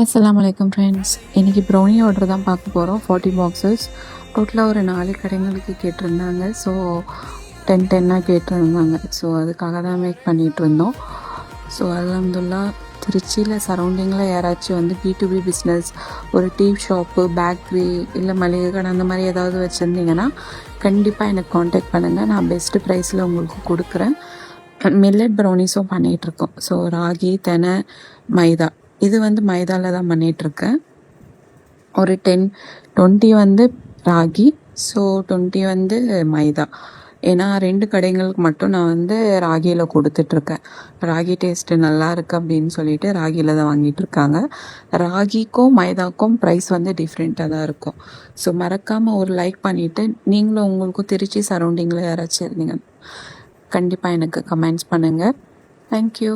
அஸ்ஸலாமு அலைக்கும் ஃப்ரெண்ட்ஸ். இன்றைக்கி ப்ரௌனி ஆர்டர் தான் பார்க்க போகிறோம். 40 பாக்ஸஸ் டோட்டலாக ஒரு 4 கடைங்களுக்கு கேட்டிருந்தாங்க. ஸோ 10 கேட்டிருந்தாங்க. ஸோ அதுக்காக தான் மேக் பண்ணிகிட்டு இருந்தோம். ஸோ அல்ஹம்துலில்லாஹ் திருச்சியில் சரௌண்டிங்கில் யாராச்சும் வந்து B2B பிஸ்னஸ், ஒரு டீ ஷாப்பு, பேக்கரி இல்லை மளிகை கடை அந்த மாதிரி ஏதாவது வச்சுருந்தீங்கன்னா கண்டிப்பாக எனக்கு காண்டாக்ட் பண்ணுங்கள். நான் பெஸ்ட்டு ப்ரைஸில் உங்களுக்கு கொடுக்குறேன். மில்லட் ப்ரௌனிஸும் பண்ணிகிட்ருக்கோம். ஸோ ராகி, தெனை, மைதா, இது வந்து மைதாவில் தான் பண்ணிகிட்ருக்கேன். ஒரு 10-20 வந்து ராகி, ஸோ 20 வந்து மைதா. ஏன்னா 2 கடைங்களுக்கு மட்டும் நான் வந்து ராகியில் கொடுத்துட்ருக்கேன். ராகி டேஸ்ட்டு நல்லா இருக்குது அப்படின்னு சொல்லிட்டு ராகியில் தான் வாங்கிட்டுருக்காங்க. ராகிக்கும் மைதாக்கும் ப்ரைஸ் வந்து டிஃப்ரெண்ட்டாக தான் இருக்கும். ஸோ மறக்காமல் ஒரு லைக் பண்ணிவிட்டு நீங்களும் உங்களுக்கும் திருச்சி சரௌண்டிங்கில் யாராச்சும் இருந்தீங்க கண்டிப்பாக எனக்கு கமெண்ட்ஸ் பண்ணுங்கள். தேங்க்யூ.